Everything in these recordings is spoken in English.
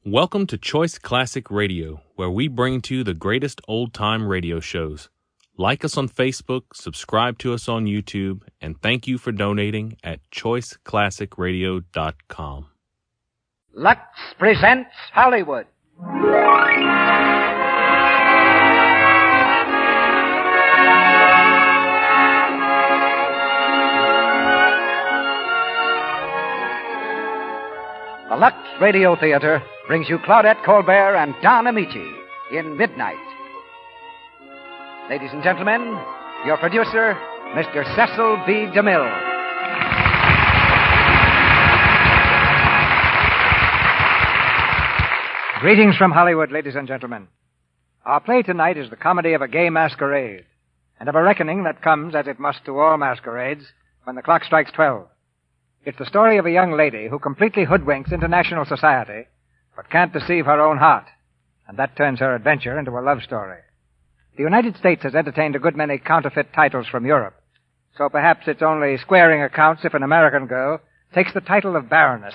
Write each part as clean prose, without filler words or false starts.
Welcome to Choice Classic Radio, where we bring to you the greatest old-time radio shows. Like us on Facebook, subscribe to us on YouTube, and thank you for donating at choiceclassicradio.com. Lux presents Hollywood. The Lux Radio Theater brings you Claudette Colbert and Don Amici in Midnight. Ladies and gentlemen, your producer, Mr. Cecil B. DeMille. Greetings from Hollywood, ladies and gentlemen. Our play tonight is the comedy of a gay masquerade, and of a reckoning that comes, as it must to all masquerades, when the clock strikes 12. It's the story of a young lady who completely hoodwinks international society, but can't deceive her own heart, and that turns her adventure into a love story. The United States has entertained a good many counterfeit titles from Europe, so perhaps it's only squaring accounts if an American girl takes the title of baroness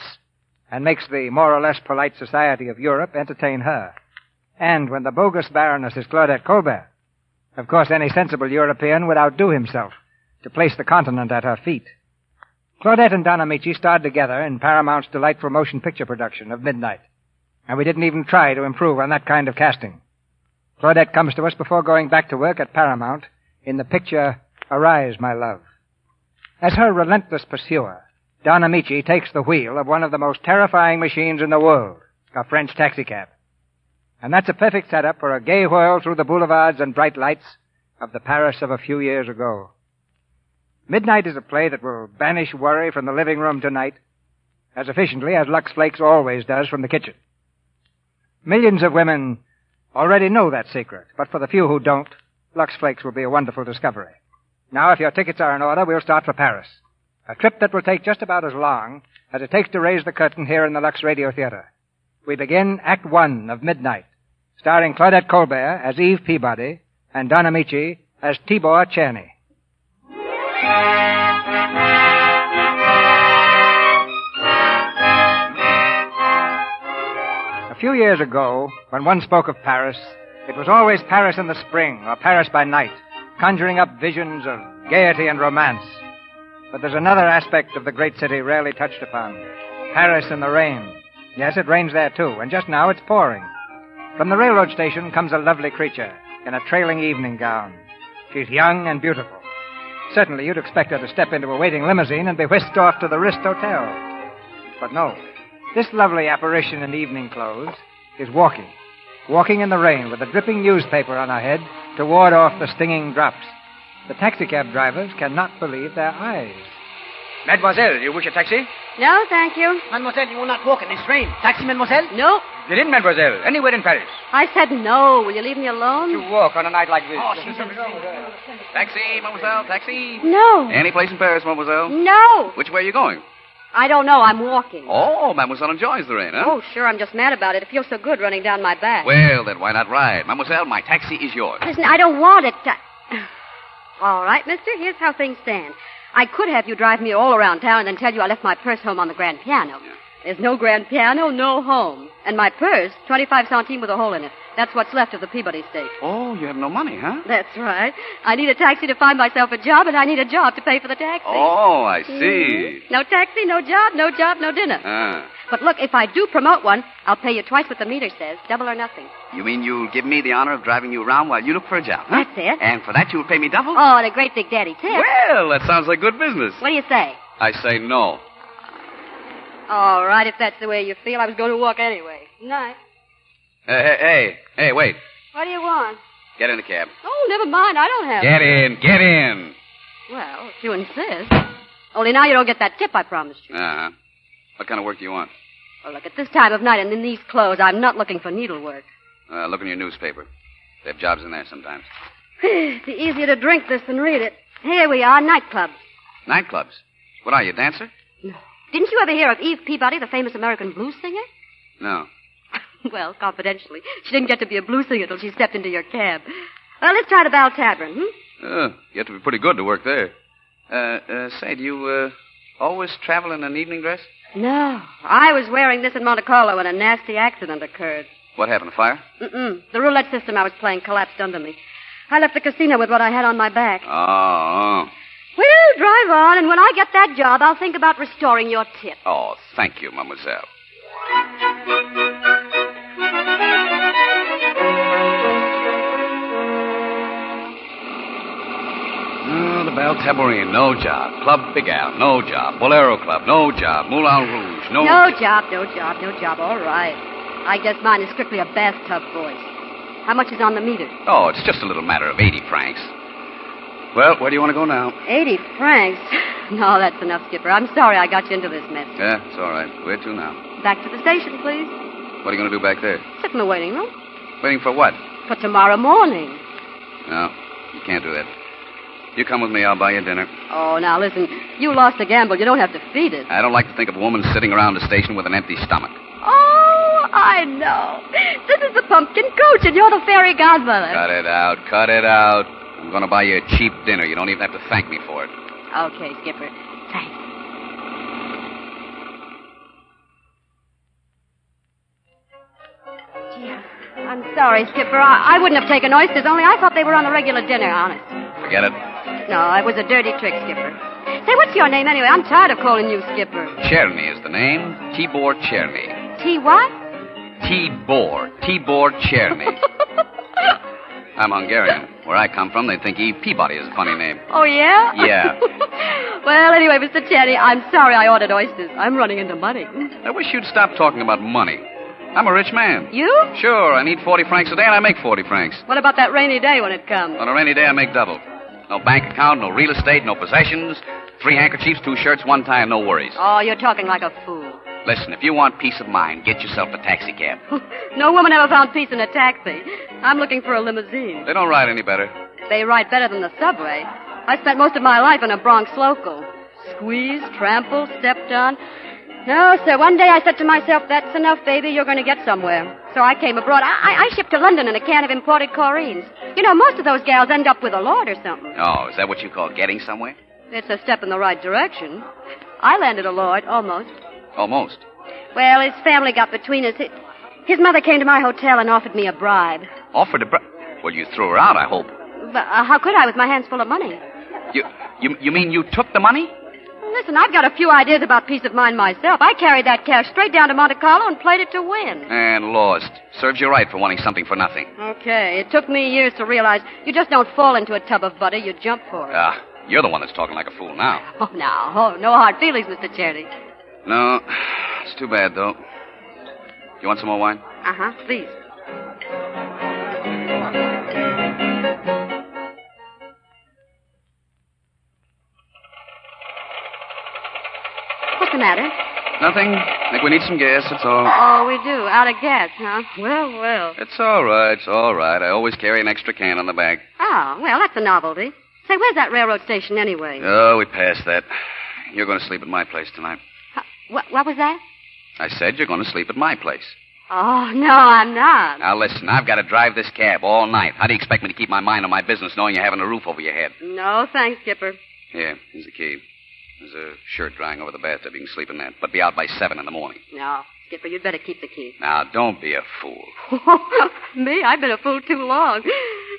and makes the more or less polite society of Europe entertain her. And when the bogus baroness is Claudette Colbert, of course any sensible European would outdo himself to place the continent at her feet. Claudette and Don Amici starred together in Paramount's delightful motion picture production of Midnight, and we didn't even try to improve on that kind of casting. Claudette comes to us before going back to work at Paramount in the picture Arise, My Love. As her relentless pursuer, Don Amici takes the wheel of one of the most terrifying machines in the world, a French taxicab. And that's a perfect setup for a gay whirl through the boulevards and bright lights of the Paris of a few years ago. Midnight is a play that will banish worry from the living room tonight as efficiently as Lux Flakes always does from the kitchen. Millions of women already know that secret, but for the few who don't, Lux Flakes will be a wonderful discovery. Now, if your tickets are in order, we'll start for Paris. A trip that will take just about as long as it takes to raise the curtain here in the Lux Radio Theater. We begin Act One of Midnight, starring Claudette Colbert as Eve Peabody and Don Amici as Tibor Czerny. A few years ago, when one spoke of Paris, it was always Paris in the spring or Paris by night, conjuring up visions of gaiety and romance. But there's another aspect of the great city rarely touched upon. Paris in the rain. Yes, it rains there too, and just now it's pouring. From the railroad station comes a lovely creature in a trailing evening gown. She's young and beautiful. Certainly you'd expect her to step into a waiting limousine and be whisked off to the Rist Hotel. But no. This lovely apparition in evening clothes is walking in the rain with a dripping newspaper on her head to ward off the stinging drops. The taxicab drivers cannot believe their eyes. Mademoiselle, you wish a taxi? No, thank you. Mademoiselle, you will not walk in this rain. Taxi, mademoiselle? No. Get in, mademoiselle. Anywhere in Paris. I said no. Will you leave me alone? To walk on a night like this. Oh, Taxi, mademoiselle, taxi. No. Any place in Paris, mademoiselle? No. Which way are you going? I don't know. I'm walking. Oh, mademoiselle enjoys the rain, huh? Oh, sure. I'm just mad about it. It feels so good running down my back. Well, then why not ride? Mademoiselle, my taxi is yours. Listen, I don't want it. All right, mister. Here's how things stand. I could have you drive me all around town and then tell you I left my purse home on the grand piano. Yeah. There's no grand piano, no home. And my purse, 25 centimes with a hole in it. That's what's left of the Peabody stake. Oh, you have no money, huh? That's right. I need a taxi to find myself a job, and I need a job to pay for the taxi. Oh, I see. No taxi, no job, no job, no dinner. Ah. But look, if I do promote one, I'll pay you twice what the meter says, double or nothing. You mean you'll give me the honor of driving you around while you look for a job, huh? That's it. And for that you'll pay me double? Oh, and a great big daddy tip. Well, that sounds like good business. What do you say? I say no. All right, if that's the way you feel, I was going to walk anyway. Night. Hey, wait. What do you want? Get in the cab. Oh, never mind. I don't have Get in. Well, if you insist. Only now you don't get that tip I promised you. Uh-huh. What kind of work do you want? Well, look, at this time of night and in these clothes, I'm not looking for needlework. Look in your newspaper. They have jobs in there sometimes. It'd be easier to drink this than read it. Here we are, nightclubs. Nightclubs? What are you, a dancer? No. Didn't you ever hear of Eve Peabody, the famous American blues singer? No. Well, confidentially, she didn't get to be a blues singer till she stepped into your cab. Well, let's try the Bell Tavern, You have to be pretty good to work there. Say, do you always travel in an evening dress? No. I was wearing this in Monte Carlo when a nasty accident occurred. What happened, a fire? Mm-mm. The roulette system I was playing collapsed under me. I left the casino with what I had on my back. Oh. Well, drive on, and when I get that job, I'll think about restoring your tip. Oh, thank you, mademoiselle. Oh, the Belle Tabourine, no job. Club Big Al, no job. Bolero Club, no job. Moulin Rouge, no job. No job. All right. I guess mine is strictly a bathtub voice. How much is on the meter? Oh, it's just a little matter of 80 francs. Well, where do you want to go now? 80 francs? No, that's enough, Skipper. I'm sorry I got you into this mess. Yeah, it's all right. Where to now? Back to the station, please. What are you going to do back there? Sit in the waiting room. Waiting for what? For tomorrow morning. No, you can't do that. You come with me, I'll buy you dinner. Oh, now listen. You lost the gamble. You don't have to feed it. I don't like to think of a woman sitting around the station with an empty stomach. Oh, I know. This is the pumpkin coach, and you're the fairy godmother. Cut it out. I'm going to buy you a cheap dinner. You don't even have to thank me for it. Okay, Skipper. Thanks. Gee, I'm sorry, Skipper. I wouldn't have taken oysters, only I thought they were on the regular dinner, honest. Forget it. No, it was a dirty trick, Skipper. Say, what's your name anyway? I'm tired of calling you Skipper. Cherny is the name. Tibor Cherny. T what? Tibor Cherny. I'm Hungarian. Where I come from, they think E. Peabody is a funny name. Oh, yeah? Yeah. Well, anyway, Mr. Cherny, I'm sorry I ordered oysters. I'm running into money. I wish you'd stop talking about money. I'm a rich man. You? Sure, I need 40 francs a day, and I make 40 francs. What about that rainy day when it comes? On a rainy day, I make double. No bank account, no real estate, no possessions. 3 handkerchiefs, 2 shirts, 1 tie, and no worries. Oh, you're talking like a fool. Listen, if you want peace of mind, get yourself a taxi cab. No woman ever found peace in a taxi. I'm looking for a limousine. They don't ride any better. They ride better than the subway. I spent most of my life in a Bronx local. Squeezed, trampled, stepped on. No, sir, one day I said to myself, that's enough, baby, you're going to get somewhere. So I came abroad. I shipped to London in a can of imported chlorines. You know, most of those gals end up with a lord or something. Oh, is that what you call getting somewhere? It's a step in the right direction. I landed a lord, almost. Almost. Well, his family got between us. His mother came to my hotel and offered me a bribe. Offered a bribe? Well, you threw her out, I hope. But how could I with my hands full of money? You mean you took the money? Listen, I've got a few ideas about peace of mind myself. I carried that cash straight down to Monte Carlo and played it to win. And lost. Serves you right for wanting something for nothing. Okay. It took me years to realize you just don't fall into a tub of butter. You jump for it. You're the one that's talking like a fool now. Oh, now. Oh, no hard feelings, Mr. Cherny. No. It's too bad, though. You want some more wine? Uh-huh. Please. What's the matter? Nothing. I think we need some gas, that's all. Oh, we do. Out of gas, huh? Well. It's all right. I always carry an extra can on the back. Oh, well, that's a novelty. Say, where's that railroad station anyway? Oh, we passed that. You're going to sleep at my place tonight. What was that? I said you're going to sleep at my place. Oh, no, I'm not. Now, listen, I've got to drive this cab all night. How do you expect me to keep my mind on my business knowing you're having a roof over your head? No, thanks, Skipper. Here, here's the key. There's a shirt drying over the bathtub. You can sleep in that. But be out by 7 in the morning. No, Skipper, you'd better keep the key. Now, don't be a fool. Me? I've been a fool too long.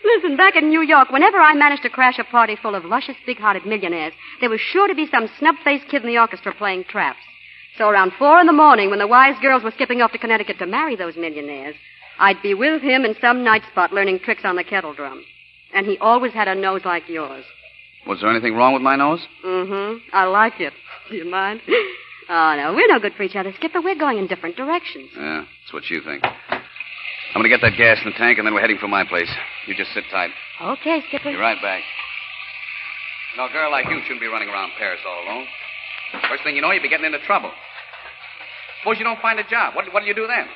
Listen, back in New York, whenever I managed to crash a party full of luscious, big-hearted millionaires, there was sure to be some snub-faced kid in the orchestra playing traps. So around 4 in the morning, when the wise girls were skipping off to Connecticut to marry those millionaires, I'd be with him in some night spot learning tricks on the kettle drum. And he always had a nose like yours. Was there anything wrong with my nose? Mm-hmm. I like it. Do you mind? Oh, no, we're no good for each other, Skipper. We're going in different directions. Yeah, that's what you think. I'm going to get that gas in the tank, and then we're heading for my place. You just sit tight. Okay, Skipper. Be right back. No, a girl like you shouldn't be running around Paris all alone. First thing you know, you'll be getting into trouble. Suppose you don't find a job. What do you do then?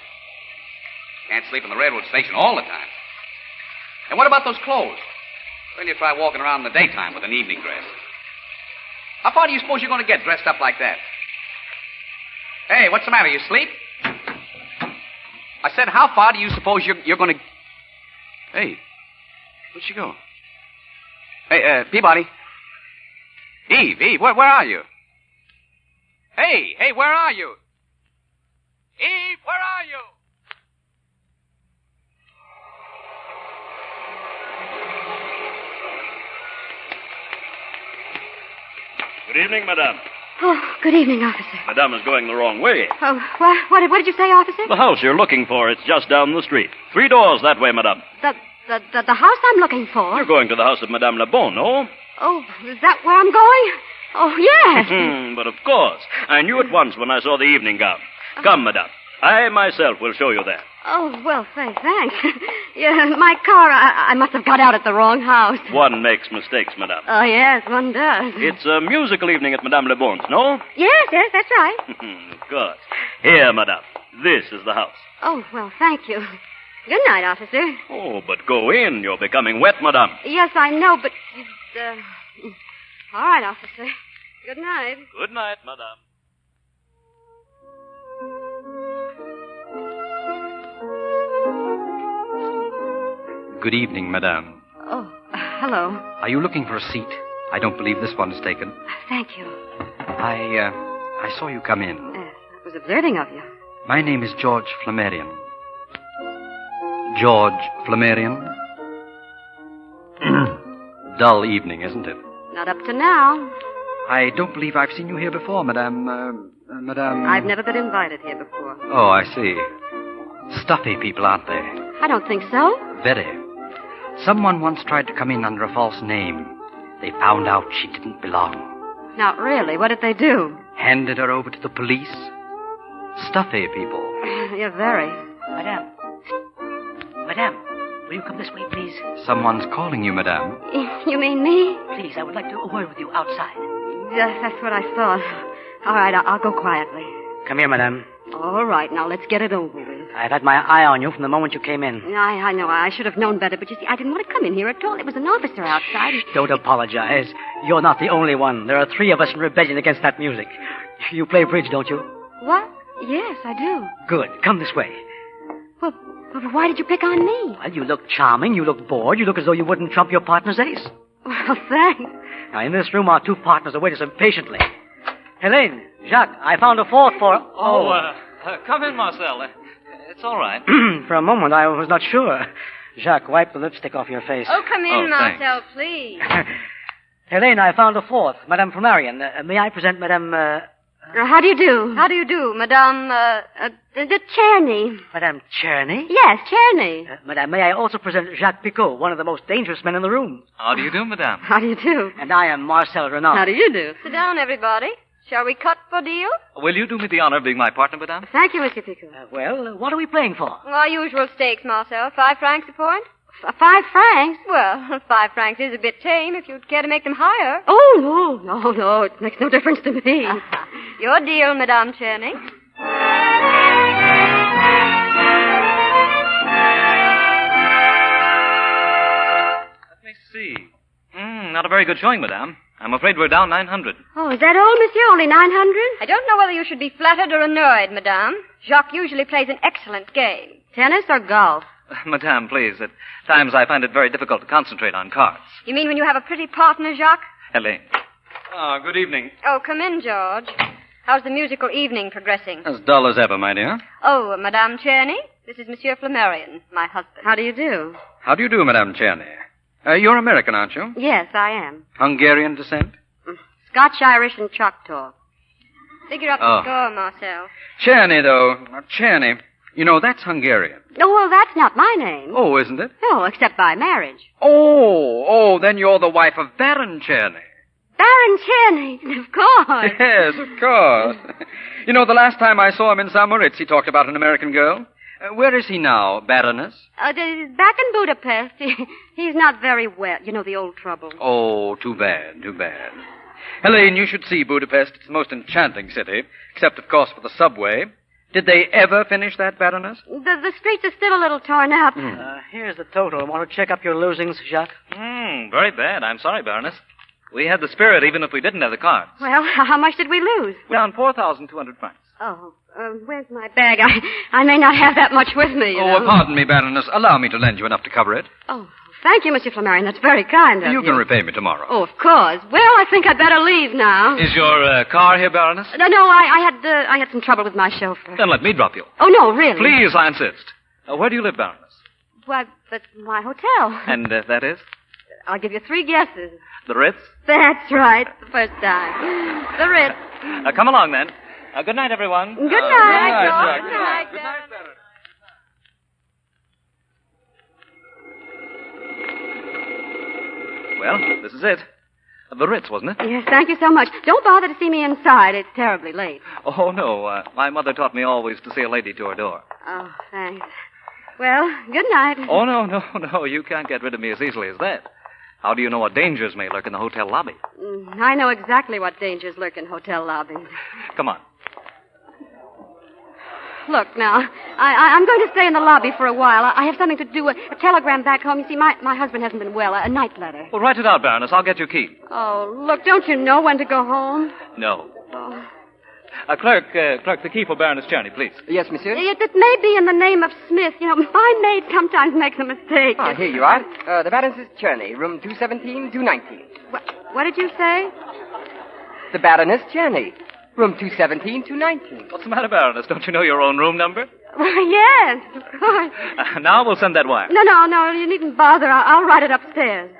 Can't sleep in the railroad station all the time. And what about those clothes? When you try walking around in the daytime with an evening dress? How far do you suppose you're going to get dressed up like that? Hey, what's the matter? You asleep? I said, how far do you suppose you're going to... Hey, where'd she go? Hey, Peabody. Eve, where are you? Hey, where are you? Eve, where are you? Good evening, madame. Oh, good evening, officer. Madame is going the wrong way. Oh, what did you say, officer? The house you're looking for, it's just down the street. 3 doors that way, madame. The house I'm looking for? You're going to the house of Madame Le Bon, no? Oh, is that where I'm going? Oh, yes. But of course. I knew at once when I saw the evening gown. Come, madame. I myself will show you there. Oh, well, thanks. Yeah, my car, I must have got out at the wrong house. One makes mistakes, madame. Oh, yes, one does. It's a musical evening at Madame Le Bon's, no? Yes, that's right. Of course. Here, madame. This is the house. Oh, well, thank you. Good night, officer. Oh, but go in. You're becoming wet, madame. Yes, I know, but... All right, officer. Good night. Good night, madame. Good evening, madame. Oh, hello. Are you looking for a seat? I don't believe this one is taken. Thank you. I saw you come in. Yes, I was observing of you. My name is George Flammarion. George Flammarion? Dull evening, isn't it? Not up to now. I don't believe I've seen you here before, madame. Madame... I've never been invited here before. Oh, I see. Stuffy people, aren't they? I don't think so. Very. Someone once tried to come in under a false name. They found out she didn't belong. Not really. What did they do? Handed her over to the police. Stuffy people. You're very. Madame, will you come this way, please? Someone's calling you, madame. You mean me? Please, I would like to a word with you outside. Yes, that's what I thought. All right, I'll go quietly. Come here, madame. All right, now let's get it over with. I've had my eye on you from the moment you came in. I know. I should have known better, but you see, I didn't want to come in here at all. It was an officer outside. Don't apologize. You're not the only one. There are 3 of us in rebellion against that music. You play bridge, don't you? What? Yes, I do. Good. Come this way. Well, why did you pick on me? Well, you look charming. You look bored. You look as though you wouldn't trump your partner's ace. Well, thanks. Now, in this room, our 2 partners await us impatiently. Helene, Jacques, I found a 4th for... Come in, Marcel. It's all right. For a moment, I was not sure. Jacques, wipe the lipstick off your face. Oh, come in, Marcel, thanks. please. Helene, I found a 4th. Madame Flammarion. May I present Madame... How do you do? How do you do, Madame, the Czerny? Madame Czerny? Yes, Czerny. Madame, may I also present Jacques Picot, one of the most dangerous men in the room. How do you do, madame? How do you do? And I am Marcel Renaud. How do you do? Sit down, everybody. Shall we cut for deal? Will you do me the honor of being my partner, madame? Thank you, Mr. Picot. Well, what are we playing for? Our usual stakes, Marcel. 5 francs a point. 5 francs? Well, 5 francs is a bit tame if you'd care to make them higher. Oh, no. It makes no difference to me. Your deal, Madame Czerny. Let me see. Not a very good showing, madame. I'm afraid we're down 900. Oh, is that all, monsieur? Only 900? I don't know whether you should be flattered or annoyed, madame. Jacques usually plays an excellent game. Tennis or golf? Madame, please. At times I find it very difficult to concentrate on cards. You mean when you have a pretty partner, Jacques? Helene. Good evening. Oh, come in, George. How's the musical evening progressing? As dull as ever, my dear. Oh, Madame Czerny. This is Monsieur Flammarion, my husband. How do you do? How do you do, Madame Czerny? You're American, aren't you? Yes, I am. Hungarian descent? Scotch, Irish, and Choctaw. Figure up the score, Marcel. Czerny, though. Czerny. You know, that's Hungarian. Oh, well, that's not my name. Oh, isn't it? No, except by marriage. Oh, then you're the wife of Baron Czerny. Baron Czerny, of course. Yes, of course. You know, the last time I saw him in St. Moritz, he talked about an American girl. Where is he now, Baroness? Back in Budapest. He's not very well. You know, the old trouble. Oh, too bad. Helene, you should see Budapest. It's the most enchanting city, except, of course, for the subway. Did they ever finish that, Baroness? The streets are still a little torn up. Here's the total. Want to check up your losings, Jacques? Very bad. I'm sorry, Baroness. We had the spirit even if we didn't have the cards. Well, how much did we lose? We're down 4,200 francs. Oh, Where's my bag? I may not have that much with me, you know. Pardon me, Baroness. Allow me to lend you enough to cover it. Oh, thank you, Monsieur Flammarion. That's very kind of you. You can repay me tomorrow. Oh, of course. Well, I think I'd better leave now. Is your car here, Baroness? No, I had some trouble with my chauffeur. Then let me drop you. Oh, no, really? Please, I insist. Where do you live, Baroness? Why, that's my hotel. And that is? I'll give you 3 guesses. The Ritz? That's right. The first time. The Ritz. Come along, then. Good night, everyone. Good night. Good night. Well, this is it. The Ritz, wasn't it? Yes, thank you so much. Don't bother to see me inside. It's terribly late. Oh, no. My mother taught me always to see a lady to her door. Oh, thanks. Well, good night. Oh, no. You can't get rid of me as easily as that. How do you know what dangers may lurk in the hotel lobby? I know exactly what dangers lurk in hotel lobbies. Come on. Look, now, I'm going to stay in the lobby for a while. I have something to do, a telegram back home. You see, my husband hasn't been well, a night letter. Well, write it out, Baroness. I'll get you a key. Oh, look, don't you know when to go home? No. Oh. Clerk, the key for Baroness Czerny, please. Yes, monsieur? It may be in the name of Smith. You know, my maid sometimes makes a mistake. Ah, here you are. The Baroness Czerny, room 217, 219. What did you say? The Baroness Czerny, room 217, 219. What's the matter, Baroness? Don't you know your own room number? Well, yes, of course. Now we'll send that wire. No, you needn't bother. I'll write it upstairs.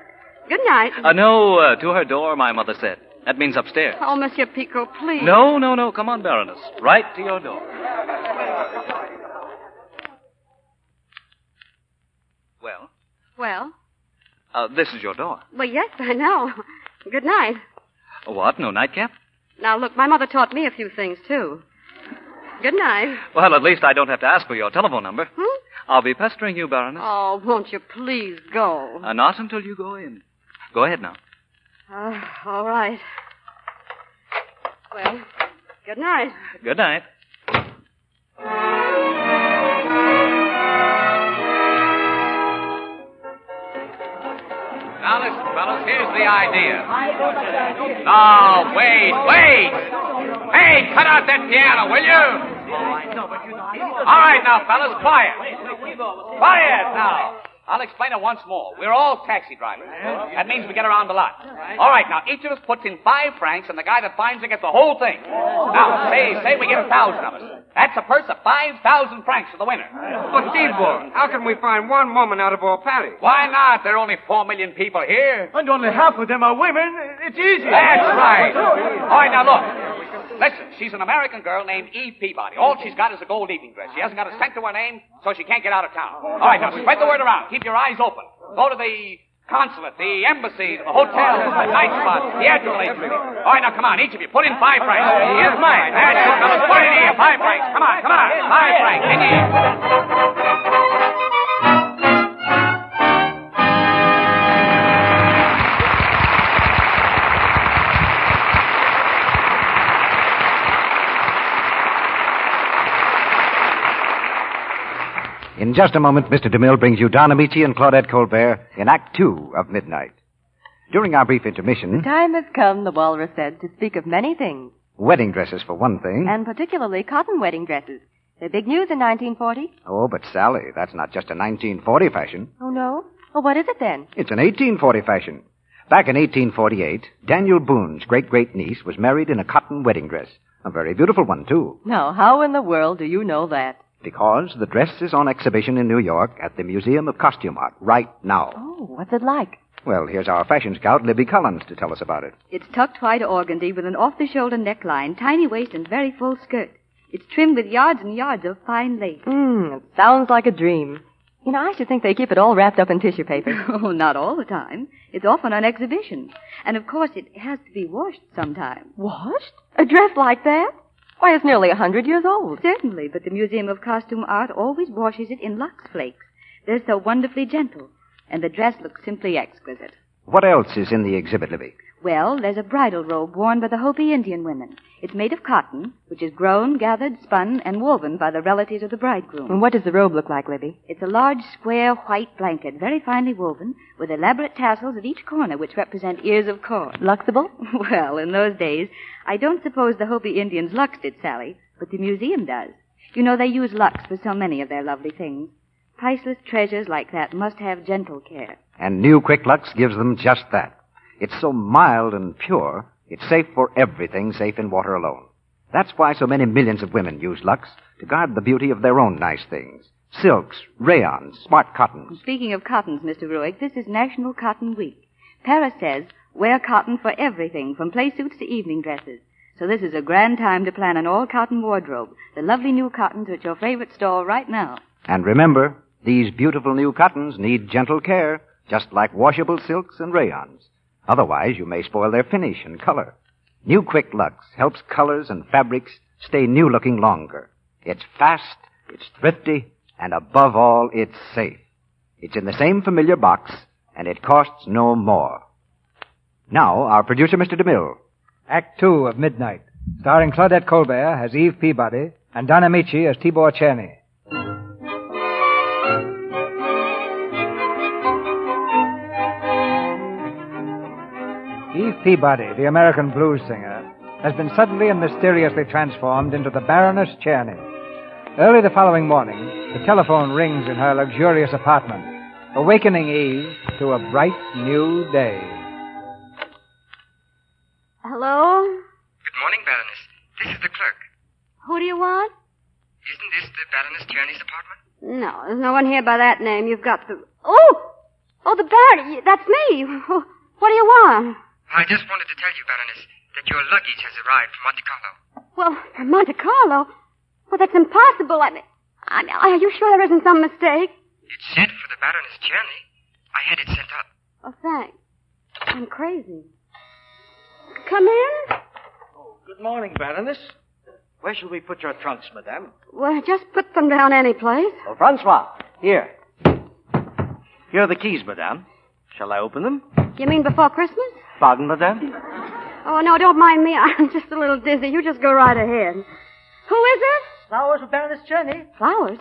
Good night. No, to her door, my mother said. That means upstairs. Oh, Monsieur Picot, please. No. Come on, Baroness. Right to your door. Well? Well? This is your door. Well, yes, I know. Good night. What? No nightcap? Now, look, my mother taught me a few things, too. Good night. Well, at least I don't have to ask for your telephone number. I'll be pestering you, Baroness. Oh, won't you please go? Not until you go in. Go ahead now. All right. Well, good night. Good night. Now, listen, fellas, here's the idea. Now, wait. Hey, cut out that piano, will you? All right, now, fellas, quiet. Quiet, now. I'll explain it once more. We're all taxi drivers. That means we get around a lot. All right, now, each of us puts in 5 francs, and the guy that finds it gets the whole thing. Now, say we get 1,000 of us. That's a purse of 5,000 francs for the winner. But, Stevedore, how can we find one woman out of all Paris? Why not? There are only 4 million people here. And only half of them are women. It's easy. That's right. All right, now, look. Listen, she's an American girl named Eve Peabody. All she's got is a gold evening dress. She hasn't got a cent to her name, so she can't get out of town. All right, now, spread the word around. Keep your eyes open. Go to the consulate, the embassy, the hotels, the night spots, theatrical agencies. All right, now, come on, each of you. Put in 5 francs. Here's mine. That's it, fellas. Put it in here. 5 francs. Come on. 5 francs. In here. In just a moment, Mr. DeMille brings you Don Amici and Claudette Colbert in Act 2 of Midnight. During our brief intermission... The time has come, the walrus said, to speak of many things. Wedding dresses, for one thing. And particularly cotton wedding dresses. They're big news in 1940. Oh, but Sally, that's not just a 1940 fashion. Oh, no? Well, what is it then? It's an 1840 fashion. Back in 1848, Daniel Boone's great-great-niece was married in a cotton wedding dress. A very beautiful one, too. Now, how in the world do you know that? Because the dress is on exhibition in New York at the Museum of Costume Art right now. Oh, what's it like? Well, here's our fashion scout, Libby Collins, to tell us about it. It's tucked white organdy with an off-the-shoulder neckline, tiny waist, and very full skirt. It's trimmed with yards and yards of fine lace. It sounds like a dream. You know, I should think they keep it all wrapped up in tissue paper. Oh, not all the time. It's often on exhibition. And, of course, it has to be washed sometime. Washed? A dress like that? Why, it's nearly 100 years old. Certainly, but the Museum of Costume Art always washes it in Lux Flakes. They're so wonderfully gentle, and the dress looks simply exquisite. What else is in the exhibit, Libby? Well, there's a bridal robe worn by the Hopi Indian women. It's made of cotton, which is grown, gathered, spun, and woven by the relatives of the bridegroom. And what does the robe look like, Libby? It's a large, square, white blanket, very finely woven, with elaborate tassels at each corner, which represent ears of corn. Luxable? Well, in those days, I don't suppose the Hopi Indians luxed it, Sally. but the museum does. You know, they use Lux for so many of their lovely things. Priceless treasures like that must have gentle care. And new Quick Lux gives them just that. It's so mild and pure, it's safe for everything safe in water alone. That's why so many millions of women use Lux to guard the beauty of their own nice things. Silks, rayons, smart cottons. Speaking of cottons, Mr. Ruick, this is National Cotton Week. Paris says, wear cotton for everything, from play suits to evening dresses. So this is a grand time to plan an all-cotton wardrobe. The lovely new cottons are at your favorite store right now. And remember, these beautiful new cottons need gentle care, just like washable silks and rayons. Otherwise, you may spoil their finish and color. New Quick Lux helps colors and fabrics stay new-looking longer. It's fast, it's thrifty, and above all, it's safe. It's in the same familiar box, and it costs no more. Now, our producer, Mr. DeMille. Act 2 of Midnight, starring Claudette Colbert as Eve Peabody and Don Amici as Tibor Czerny. Eve Peabody, the American blues singer, has been suddenly and mysteriously transformed into the Baroness Czerny. Early the following morning, the telephone rings in her luxurious apartment, awakening Eve to a bright new day. Hello? Good morning, Baroness. This is the clerk. Who do you want? Isn't this the Baroness Czerny's apartment? No, there's no one here by that name. You've got the... Oh, the Baron. That's me. What do you want? I just wanted to tell you, Baroness, that your luggage has arrived from Monte Carlo. Well, from Monte Carlo? Well, that's impossible. I mean, are you sure there isn't some mistake? It's sent for the Baroness Czerny. I had it sent up. Oh, thanks. I'm crazy. Come in. Oh, good morning, Baroness. Where shall we put your trunks, madame? Well, just put them down any place. Oh, Francois, here. Here are the keys, madame. Shall I open them? You mean before Christmas? Pardon, madame? Oh, no, don't mind me. I'm just a little dizzy. You just go right ahead. Who is it? Flowers for Baroness Czerny. Flowers?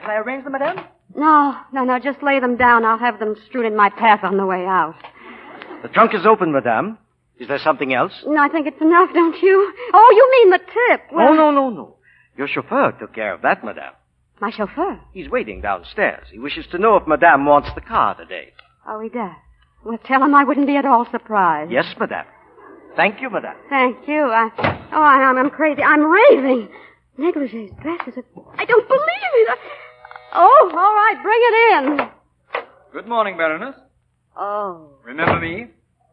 Shall I arrange them, madame? No, just lay them down. I'll have them strewn in my path on the way out. The trunk is open, madame. Is there something else? No, I think it's enough, don't you? Oh, you mean the tip. Well, Oh, no. Your chauffeur took care of that, madame. My chauffeur? He's waiting downstairs. He wishes to know if madame wants the car today. Oh, he does. Well, tell him I wouldn't be at all surprised. Yes, madame. Thank you, madame. Thank you. I'm crazy. I'm raving. Negligees, dresses. I don't believe it. Oh, all right, bring it in. Good morning, Baroness. Oh. Remember me?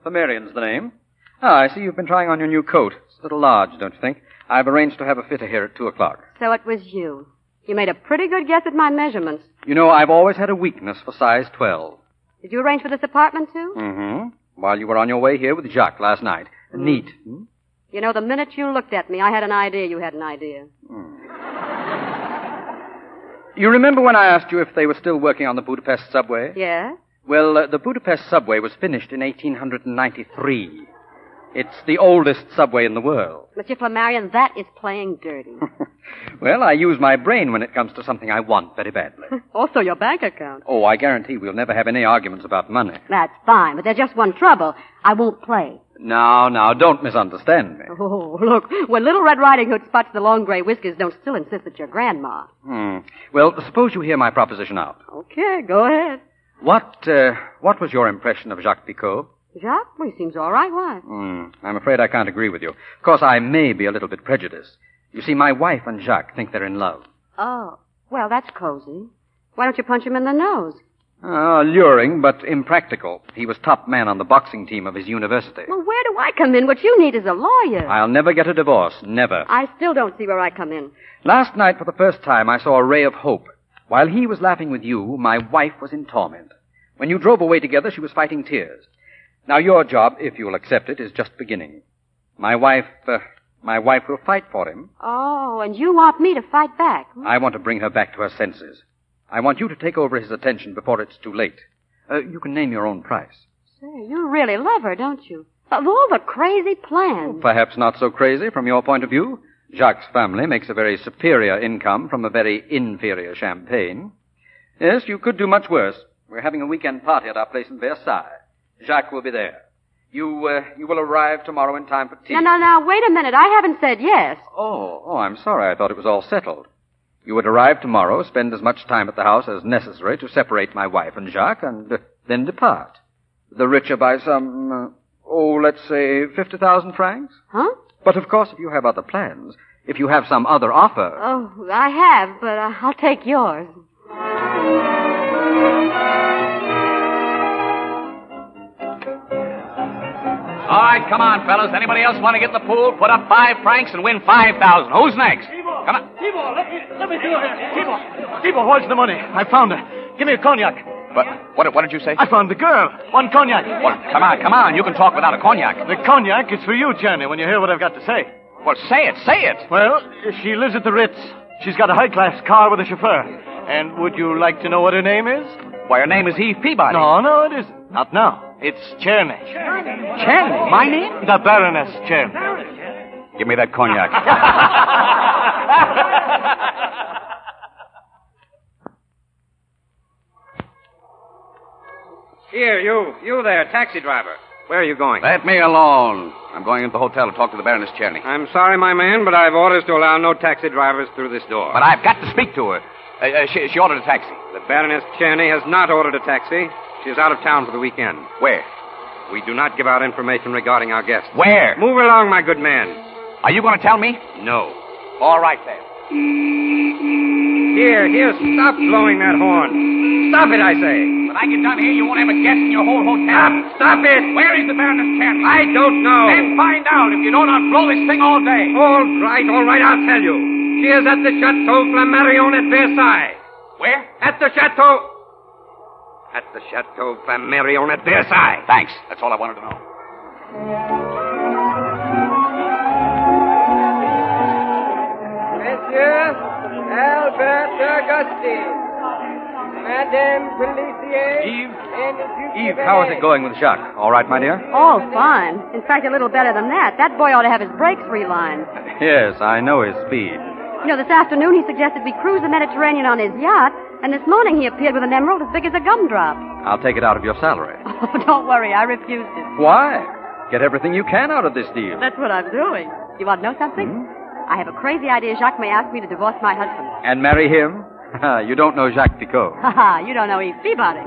Famarian's the name. I see you've been trying on your new coat. It's a little large, don't you think? I've arranged to have a fitter here at 2 o'clock. So it was you. You made a pretty good guess at my measurements. You know, I've always had a weakness for size 12. Did you arrange for this apartment, too? Mm-hmm. While you were on your way here with Jacques last night. Neat. Hmm? You know, the minute you looked at me, I had an idea you had an idea. You remember when I asked you if they were still working on the Budapest subway? Yeah? Well, the Budapest subway was finished in 1893. It's the oldest subway in the world. Monsieur Flammarion, that is playing dirty. Well, I use my brain when it comes to something I want very badly. Also your bank account. Oh, I guarantee we'll never have any arguments about money. That's fine, but there's just one trouble. I won't play. Now, don't misunderstand me. Oh, look, when Little Red Riding Hood spots the long gray whiskers, don't still insist that you're grandma. Well, suppose you hear my proposition out. Okay, go ahead. What was your impression of Jacques Picot? Jacques? Well, he seems all right. Why? I'm afraid I can't agree with you. Of course, I may be a little bit prejudiced. You see, my wife and Jacques think they're in love. Oh, well, that's cozy. Why don't you punch him in the nose? Alluring, but impractical. He was top man on the boxing team of his university. Well, where do I come in? What you need is a lawyer. I'll never get a divorce. Never. I still don't see where I come in. Last night, for the first time, I saw a ray of hope. While he was laughing with you, my wife was in torment. When you drove away together, she was fighting tears. Now, your job, if you'll accept it, is just beginning. My wife will fight for him. Oh, and you want me to fight back? I want to bring her back to her senses. I want you to take over his attention before it's too late. You can name your own price. Say, you really love her, don't you? Of all the crazy plans. Perhaps not so crazy from your point of view. Jacques' family makes a very superior income from a very inferior champagne. Yes, you could do much worse. We're having a weekend party at our place in Versailles. Jacques will be there. You will arrive tomorrow in time for tea. No, wait a minute. I haven't said yes. Oh, I'm sorry. I thought it was all settled. You would arrive tomorrow, spend as much time at the house as necessary to separate my wife and Jacques, and then depart. The richer by some, let's say 50,000 francs? Huh? But of course, if you have other plans, if you have some other offer... Oh, I have, but I'll take yours. All right, come on, fellas. Anybody else want to get in the pool? Put up 5 francs and win 5,000. Who's next? Come on. Tibor, let me do it. Tibor, where's the money? I found her. Give me a cognac. But what did you say? I found the girl. 1 cognac. Well, come on. You can talk without a cognac. The cognac is for you, Czerny, when you hear what I've got to say. Well, say it. Well, she lives at the Ritz. She's got a high-class car with a chauffeur. And would you like to know what her name is? Why, her name is Eve Peabody. No, it isn't. Not now. It's Czerny. Czerny? My name? The Baroness Czerny. Give me that cognac. Here, you there, taxi driver. Where are you going? Let me alone. I'm going into the hotel to talk to the Baroness Czerny. I'm sorry, my man, but I've orders to allow no taxi drivers through this door. But I've got to speak to her. She ordered a taxi. The Baroness Czerny has not ordered a taxi. She is out of town for the weekend. Where? We do not give out information regarding our guests. Where? Move along, my good man. Are you going to tell me? No. All right, then. Here, stop blowing that horn. Stop it, I say. When I get done here, you won't have a guest in your whole hotel. Stop it. Where is the Baroness Czerny? I don't know. Then find out. If you don't, I'll blow this thing all day. All right, I'll tell you. She is at the Chateau Flammarion at Versailles. Where? At the Chateau Flammarion at Versailles. Thanks. That's all I wanted to know. Monsieur Albert Augustine. Madame Policier. Eve, how is it going with Jacques? All right, my dear? Oh, fine. In fact, a little better than that. That boy ought to have his brakes relined. Yes, I know his speed. You know, this afternoon he suggested we cruise the Mediterranean on his yacht, and this morning he appeared with an emerald as big as a gumdrop. I'll take it out of your salary. Oh, don't worry, I refused it. Why? Get everything you can out of this deal. That's what I'm doing. You want to know something? I have a crazy idea Jacques may ask me to divorce my husband. And marry him? You don't know Jacques Picot. Ha, you don't know Eve Peabody.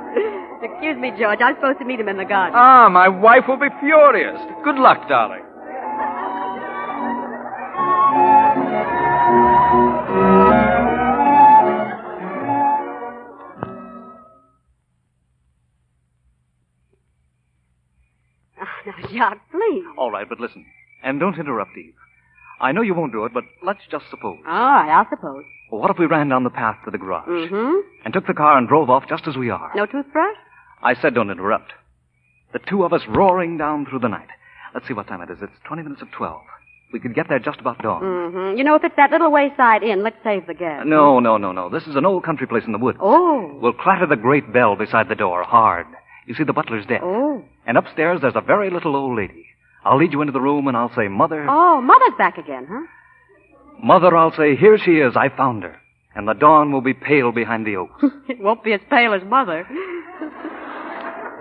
Excuse me, George. I'm supposed to meet him in the garden. Ah, my wife will be furious. Good luck, darling. Now, Jacques, please. All right, but listen. And don't interrupt, Eve. I know you won't do it, but let's just suppose. All right, I'll suppose. Well, what if we ran down the path to the garage? Mm-hmm. And took the car and drove off just as we are? No toothbrush? I said don't interrupt. The two of us roaring down through the night. Let's see what time it is. It's 20 minutes of 12. We could get there just about dawn. Mm-hmm. You know, if it's that little wayside inn, let's save the gas. No. This is an old country place in the woods. Oh. We'll clatter the great bell beside the door hard. You see, the butler's dead. Oh. And upstairs there's a very little old lady. I'll lead you into the room and I'll say, Mother... Oh, Mother's back again, huh? Mother, I'll say, here she is, I found her. And the dawn will be pale behind the oaks. It won't be as pale as Mother.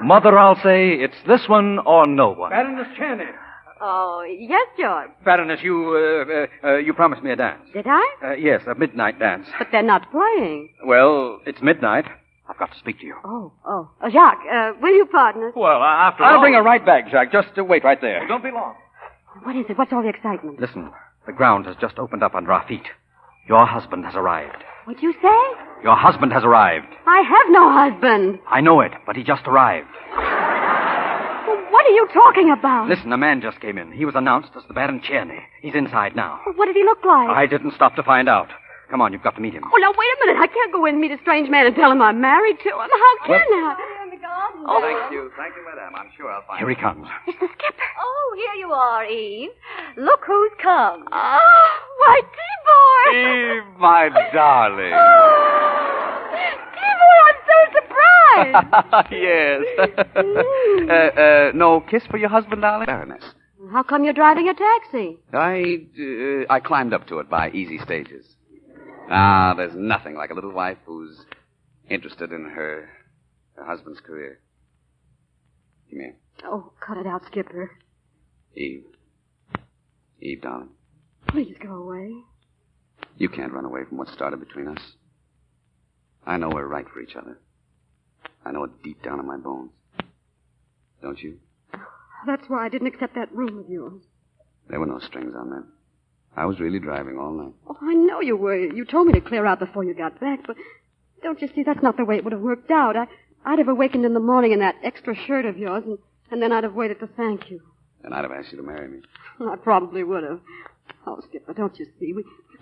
Mother, I'll say, it's this one or no one. Baroness Czerny. Oh, yes, George. Baroness, you promised me a dance. Did I? Yes, a midnight dance. But they're not playing. Well, it's midnight. I've got to speak to you. Oh. Jacques, will you pardon us? Well, after all... I'll bring her right back, Jacques. Just wait right there. Well, don't be long. What is it? What's all the excitement? Listen, the ground has just opened up under our feet. Your husband has arrived. What'd you say? Your husband has arrived. I have no husband. I know it, but he just arrived. Well, what are you talking about? Listen, a man just came in. He was announced as the Baron Czerny. He's inside now. What did he look like? I didn't stop to find out. Come on, you've got to meet him. Oh, now, wait a minute. I can't go in and meet a strange man and tell him I'm married to him. How can I? Oh, thank you, madam. I'm sure I'll find Here he comes. It's the skipper. Oh, here you are, Eve. Look who's come. Oh, why, Tibor. Eve, my darling. Tibor, I'm so surprised. Yes. No kiss for your husband, darling? Baroness. How come you're driving a taxi? I climbed up to it by easy stages. Ah, there's nothing like a little wife who's interested in her husband's career. Come here. Oh, cut it out, Skipper. Eve. Eve, darling. Please go away. You can't run away from what started between us. I know we're right for each other. I know it deep down in my bones. Don't you? That's why I didn't accept that room of yours. There were no strings on that. I was really driving all night. Oh, I know you were. You told me to clear out before you got back, but don't you see, that's not the way it would have worked out. I'd have awakened in the morning in that extra shirt of yours, and then I'd have waited to thank you. And I'd have asked you to marry me. I probably would have. Oh, Skipper, don't you see?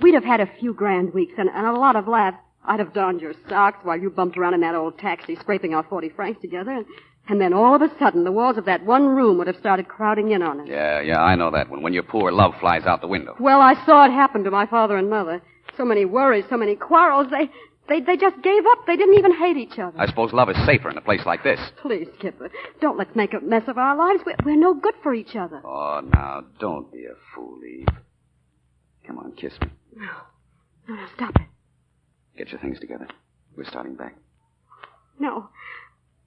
We'd have had a few grand weeks and a lot of laughs. I'd have donned your socks while you bumped around in that old taxi, scraping our 40 francs together, and then all of a sudden the walls of that one room would have started crowding in on us. Yeah, I know that one. When your poor love flies out the window. Well, I saw it happen to my father and mother. So many worries, so many quarrels, they just gave up. They didn't even hate each other. I suppose love is safer in a place like this. Please, Skipper, don't let's make a mess of our lives. We're no good for each other. Oh, now, don't be a fool, Eve. Come on, kiss me. No, stop it. Get your things together. We're starting back. No,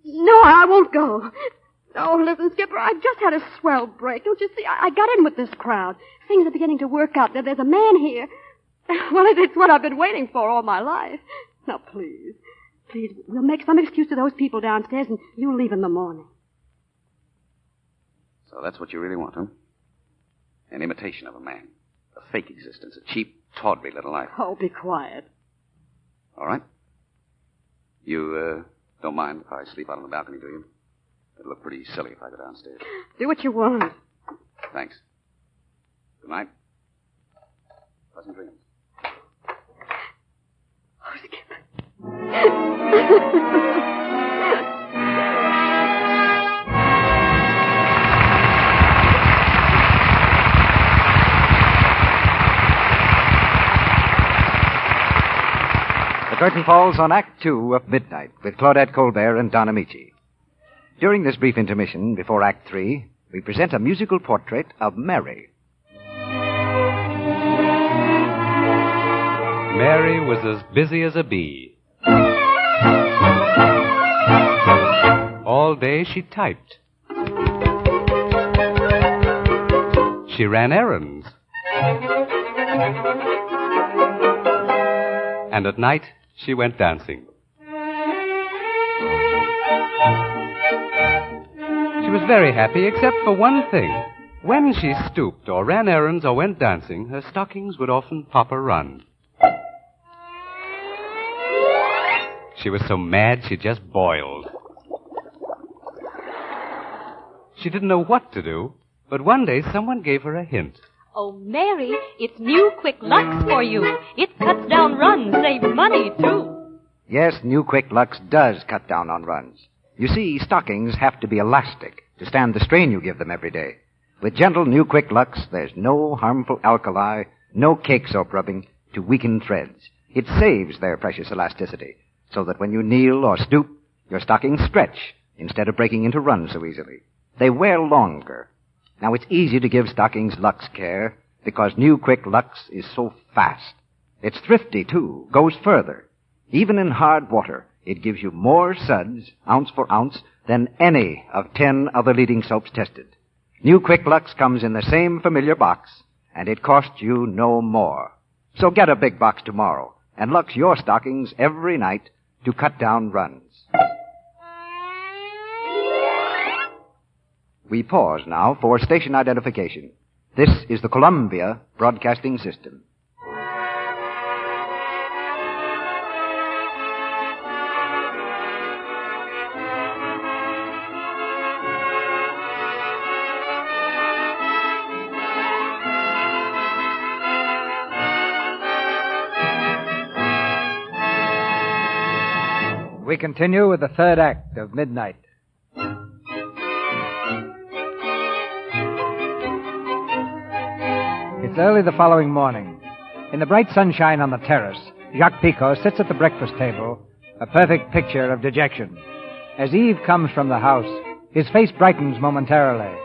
I won't go. Oh, listen, Skipper, I just had a swell break. Don't you see? I got in with this crowd. Things are beginning to work out. There's a man here. Well, it's what I've been waiting for all my life. Now, please, we'll make some excuse to those people downstairs, and you'll leave in the morning. So that's what you really want, huh? An imitation of a man. A fake existence. A cheap, tawdry little life. Oh, be quiet. All right. You, don't mind if I sleep out on the balcony, do you? It'll look pretty silly if I go downstairs. Do what you want. Thanks. Good night. Pleasant dreams. Oh, Skipper. The curtain falls on Act Two of Midnight with Claudette Colbert and Don Amici. During this brief intermission before Act Three, we present a musical portrait of Mary. Mary was as busy as a bee. All day she typed. She ran errands. And at night, she went dancing. She was very happy except for one thing. When she stooped or ran errands or went dancing, her stockings would often pop a run. She was so mad she just boiled. She didn't know what to do, but one day someone gave her a hint. Oh, Mary, it's new Quick Lux for you. It cuts down runs, save money, too. Yes, New Quick Lux does cut down on runs. You see, stockings have to be elastic to stand the strain you give them every day. With gentle New Quick Lux, there's no harmful alkali, no cake soap rubbing to weaken threads. It saves their precious elasticity, so that when you kneel or stoop, your stockings stretch instead of breaking into runs so easily. They wear longer. Now, it's easy to give stockings Lux care because New Quick Lux is so fast. It's thrifty, too, goes further. Even in hard water, it gives you more suds, ounce for ounce, than any of 10 other leading soaps tested. New Quick Lux comes in the same familiar box, and it costs you no more. So get a big box tomorrow and Lux your stockings every night to cut down runs. We pause now for station identification. This is the Columbia Broadcasting System. We continue with the third act of Midnight. It's early the following morning. In the bright sunshine on the terrace, Jacques Picot sits at the breakfast table, a perfect picture of dejection. As Eve comes from the house, his face brightens momentarily,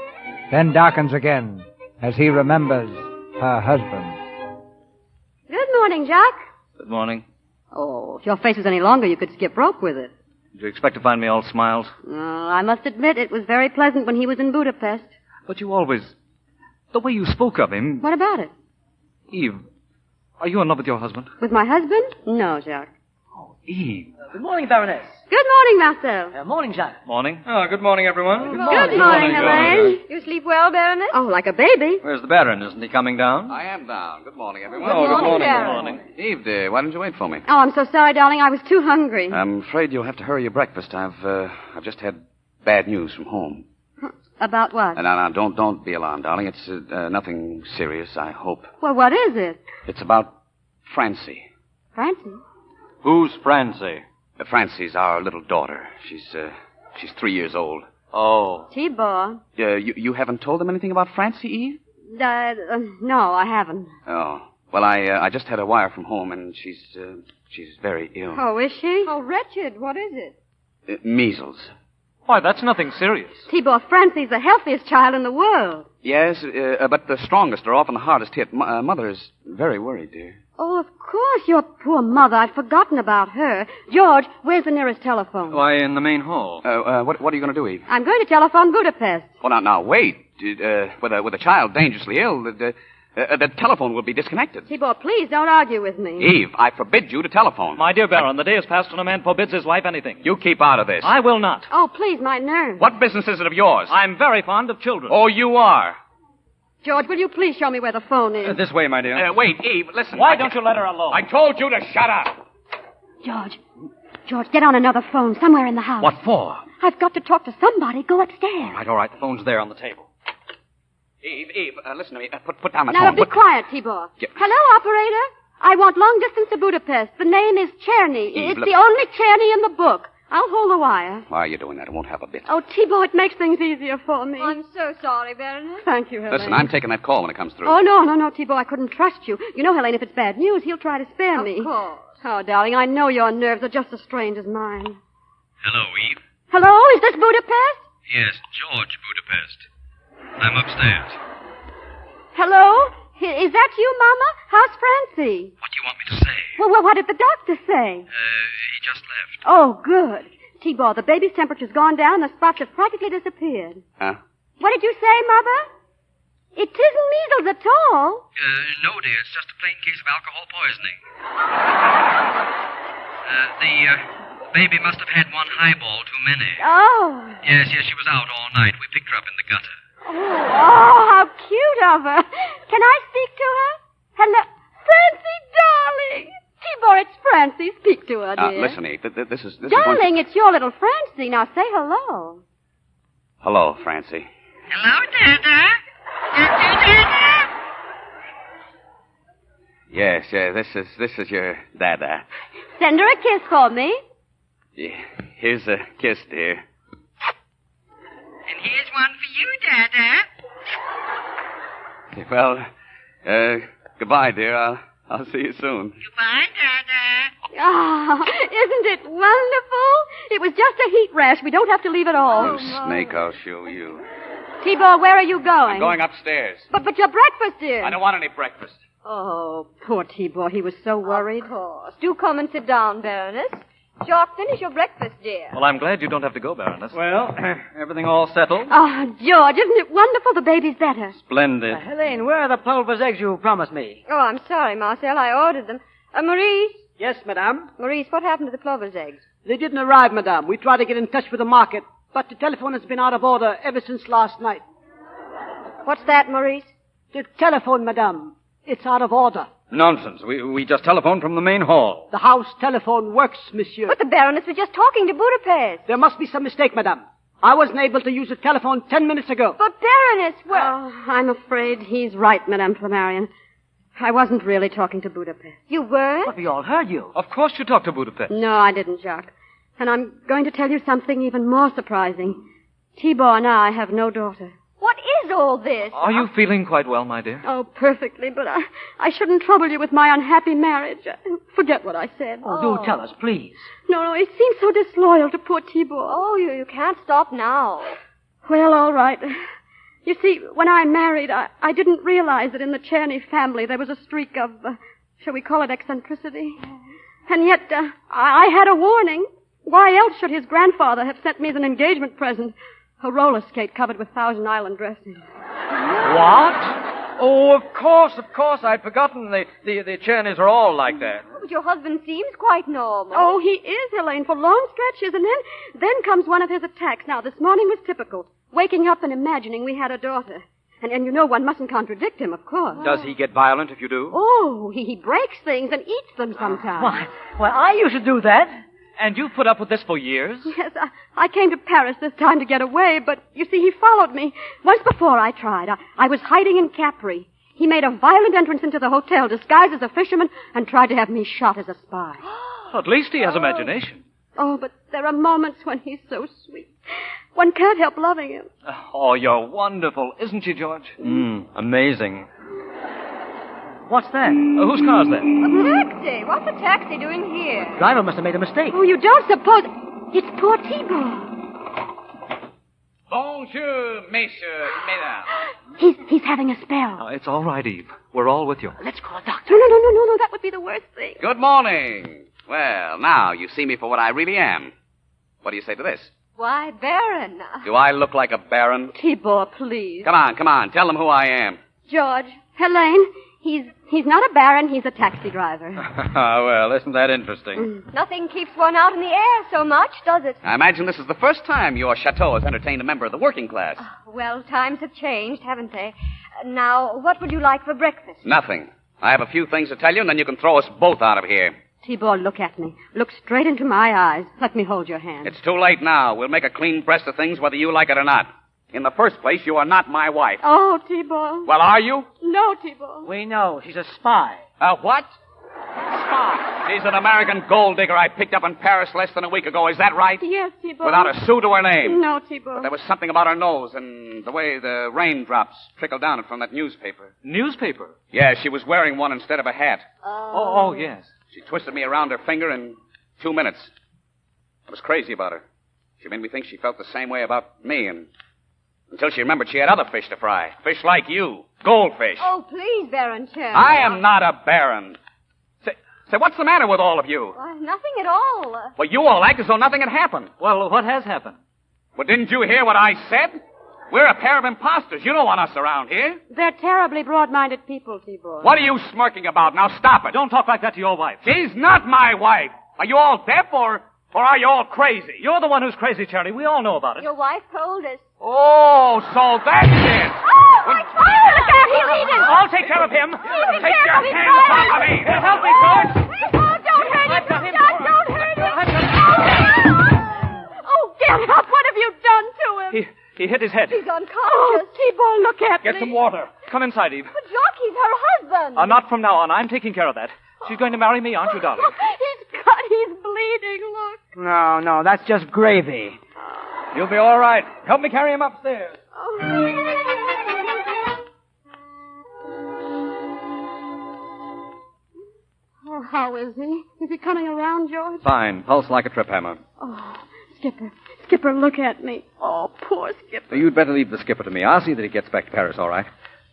then darkens again as he remembers her husband. Good morning, Jacques. Good morning. Oh, if your face was any longer, you could skip rope with it. Did you expect to find me all smiles? I must admit it was very pleasant when he was in Budapest. But you always... The way you spoke of him... What about it? Eve, are you in love with your husband? With my husband? No, Jacques. Eve. Good morning, Baroness. Good morning, Marcel. Morning, Jacques. Morning. Oh, good morning, everyone. Good morning, Helene. You sleep well, Baroness? Oh, like a baby. Where's the Baron? Isn't he coming down? I am down. Good morning, everyone. Good morning, Baron. Good morning. Eve, dear, why didn't you wait for me? Oh, I'm so sorry, darling. I was too hungry. I'm afraid you'll have to hurry your breakfast. I've just had bad news from home. About what? No, don't be alarmed, darling. It's nothing serious, I hope. Well, what is it? It's about Francie. Francie? Who's Francie? Francie's our little daughter. She's 3 years old. Oh. Tibor. You haven't told them anything about Francie, Eve? No, I haven't. Oh. Well, I just had a wire from home, and she's very ill. Oh, is she? Oh, wretched. What is it? Measles. Why, that's nothing serious. Tibor, Francie's the healthiest child in the world. Yes, but the strongest are often the hardest hit. Mother is very worried, dear. Oh, of course, your poor mother. I'd forgotten about her. George, where's the nearest telephone? Why, in the main hall. What are you going to do, Eve? I'm going to telephone Budapest. Well, now, wait. With a child dangerously ill, the telephone will be disconnected. Tibor, please don't argue with me. Eve, I forbid you to telephone. My dear Baron, the day has passed when a man forbids his wife anything. You keep out of this. I will not. Oh, please, my nerves. What business is it of yours? I'm very fond of children. Oh, you are. George, will you please show me where the phone is? This way, my dear. Wait, Eve, listen. Why don't you let her alone? I told you to shut up. George, get on another phone somewhere in the house. What for? I've got to talk to somebody. Go upstairs. All right. The phone's there on the table. Eve, listen to me. Put down that Now, phone. be quiet, Tibor. Yeah. Hello, operator. I want long distance to Budapest. The name is Czerny. Eve, It's look- the only Czerny in the book. I'll hold the wire. Why are you doing that? It won't help a bit. Oh, Tibor, it makes things easier for me. I'm so sorry, Baroness. Thank you, Helene. Listen, I'm taking that call when it comes through. Oh, no, Tibor, I couldn't trust you. You know, Helene, if it's bad news, he'll try to spare me. Of course. Oh, darling, I know your nerves are just as strange as mine. Hello, Eve. Hello, is this Budapest? Yes, George Budapest. I'm upstairs. Hello? Is that you, Mama? How's Francie? What do you want me to say? Well, what did the doctor say? He just left. Oh, good. Tibor, the baby's temperature's gone down. The spots have practically disappeared. Huh? What did you say, Mother? It isn't measles at all. No, dear, it's just a plain case of alcohol poisoning. The baby must have had one highball too many. Oh. Yes, she was out all night. We picked her up in the gutter. Oh, how cute of her. Can I speak to her? Hello? Francie, darling. Tibor, it's Francie. Speak to her, dear. Listen, Eve, this is... Darling, it's your little Francie. Now say hello. Hello, Francie. Hello, Dada. Dada. Yes, this is your dada. Send her a kiss for me. Yeah, here's a kiss, dear. And here's one for you, Dada. Well, goodbye, dear. I'll see you soon. Goodbye, Dada. Ah, isn't it wonderful? It was just a heat rash. We don't have to leave at all. You snake, I'll show you. Tibor, where are you going? I'm going upstairs. But your breakfast, dear. I don't want any breakfast. Oh, poor Tibor. He was so worried. Of course. Do come and sit down, Baroness. Jacques, finish your breakfast, dear. Well, I'm glad you don't have to go, Baroness. Well, everything all settled? Oh, George, isn't it wonderful? The baby's better. Splendid. Helene, where are the plover's eggs you promised me? Oh, I'm sorry, Marcel. I ordered them. Maurice? Yes, madame. Maurice, what happened to the plover's eggs? They didn't arrive, madame. We tried to get in touch with the market, but the telephone has been out of order ever since last night. What's that, Maurice? The telephone, madame. It's out of order. Nonsense. We just telephoned from the main hall. The house telephone works, monsieur. But the Baroness was just talking to Budapest. There must be some mistake, madame. I wasn't able to use the telephone 10 minutes ago. But Baroness, Oh, I'm afraid he's right, Madame Flammarion. I wasn't really talking to Budapest. You weren't? But we all heard you. Of course you talked to Budapest. No, I didn't, Jacques. And I'm going to tell you something even more surprising. Tibor and I have no daughter. What is all this? Are you feeling quite well, my dear? Oh, perfectly, but I shouldn't trouble you with my unhappy marriage. Forget what I said. Oh, do tell us, please. No, it seems so disloyal to poor Tibor. Oh, you can't stop now. Well, all right. You see, when I married, I didn't realize that in the Czerny family there was a streak of, shall we call it eccentricity? And yet, I had a warning. Why else should his grandfather have sent me as an engagement present a roller skate covered with Thousand Island dressing? What? Oh, of course. I'd forgotten the Cherneys are all like that. But your husband seems quite normal. Oh, he is, Helene, for long stretches, and then comes one of his attacks. Now, this morning was typical. Waking up and imagining we had a daughter. And you know one mustn't contradict him, of course. Does he get violent if you do? Oh, he breaks things and eats them sometimes. Why, I used to do that. And you've put up with this for years? Yes, I came to Paris this time to get away, but you see, he followed me. Once before I tried. I was hiding in Capri. He made a violent entrance into the hotel, disguised as a fisherman, and tried to have me shot as a spy. At least he has imagination. Oh, but there are moments when he's so sweet. One can't help loving him. Oh, you're wonderful, isn't she, George? Amazing. What's that? Whose car's that? A taxi. What's a taxi doing here? Driver must have made a mistake. Oh, you don't suppose... It's poor Thibault. Bonjour, messieurs, mesdames. He's having a spell. Oh, it's all right, Eve. We're all with you. Let's call a doctor. No. That would be the worst thing. Good morning. Well, now you see me for what I really am. What do you say to this? Why, Baron. Do I look like a baron? Thibault, please. Come on. Tell them who I am. George, Helene, he's not a baron, he's a taxi driver. Well, isn't that interesting? Nothing keeps one out in the air so much, does it? I imagine this is the first time your chateau has entertained a member of the working class. Well, times have changed, haven't they? Now, what would you like for breakfast? Nothing. I have a few things to tell you, and then you can throw us both out of here. Thibault, look at me. Look straight into my eyes. Let me hold your hand. It's too late now. We'll make a clean breast of things whether you like it or not. In the first place, you are not my wife. Oh, Thibault. Well, are you? No, Thibault. We know. She's a spy. A what? Spy. She's an American gold digger I picked up in Paris less than a week ago. Is that right? Yes, Thibault. Without a sou to her name. No, Thibault. But there was something about her nose and the way the raindrops trickled down it from that newspaper. Newspaper? Yeah, she was wearing one instead of a hat. Oh, yes. She twisted me around her finger in 2 minutes. I was crazy about her. She made me think she felt the same way about me, and until she remembered she had other fish to fry. Fish like you. Goldfish. Oh, please, Baron Cherny. I am not a baron. Say, what's the matter with all of you? Why, nothing at all. Well, you all act as though nothing had happened. Well, what has happened? Well, didn't you hear what I said? We're a pair of imposters. You don't want us around here. They're terribly broad-minded people, Thibault. What are you smirking about? Now stop it. Don't talk like that to your wife. She's not my wife. Are you all deaf or are you all crazy? You're the one who's crazy, Charlie. We all know about it. Your wife told us. Oh, so that's it. Oh, my God! Look out! He's eating! I'll take care of him. Take your hands off of me. Help me, George. Oh, don't hurt him. Don't hurt him. Oh, get up. What have you done to him? He hit his head. He's unconscious. Oh, Thibault, look at me. Get some water. Come inside, Eve. But Jockey's her husband. Not from now on. I'm taking care of that. She's going to marry me, aren't you, darling? He's bleeding, look. No, that's just gravy. You'll be all right. Help me carry him upstairs. Oh, how is he? Is he coming around, George? Fine. Pulse like a trip hammer. Oh, Skipper, look at me. Oh, poor Skipper. You'd better leave the skipper to me. I'll see that he gets back to Paris, all right.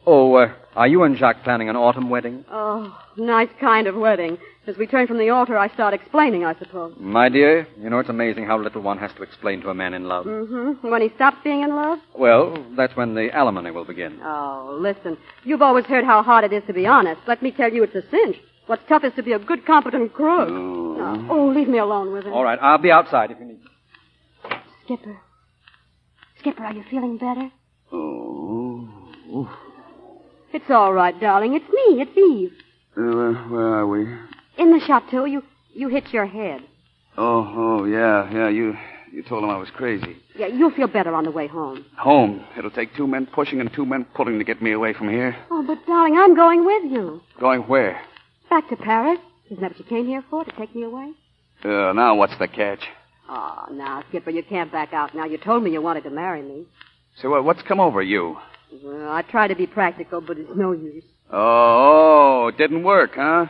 Oh, are you and Jacques planning an autumn wedding? Oh, nice kind of wedding. As we turn from the altar, I start explaining, I suppose. My dear, you know it's amazing how little one has to explain to a man in love. Mm-hmm. When he stops being in love? Well, that's when the alimony will begin. Oh, listen. You've always heard how hard it is to be honest. Let me tell you it's a cinch. What's tough is to be a good, competent crook. Oh, leave me alone with him. All right, I'll be outside if you need me. Skipper, are you feeling better? Oh. It's all right, darling. It's me. It's Eve. Where are we? In the chateau, you hit your head. Oh, yeah. You told him I was crazy. Yeah, you'll feel better on the way home. Home? It'll take 2 men pushing and 2 men pulling to get me away from here. Oh, but darling, I'm going with you. Going where? Back to Paris. Isn't that what you came here for, to take me away? Now what's the catch? Oh, now, Skipper, you can't back out now. You told me you wanted to marry me. So what's come over you? Well, I try to be practical, but it's no use. Oh, it didn't work, huh?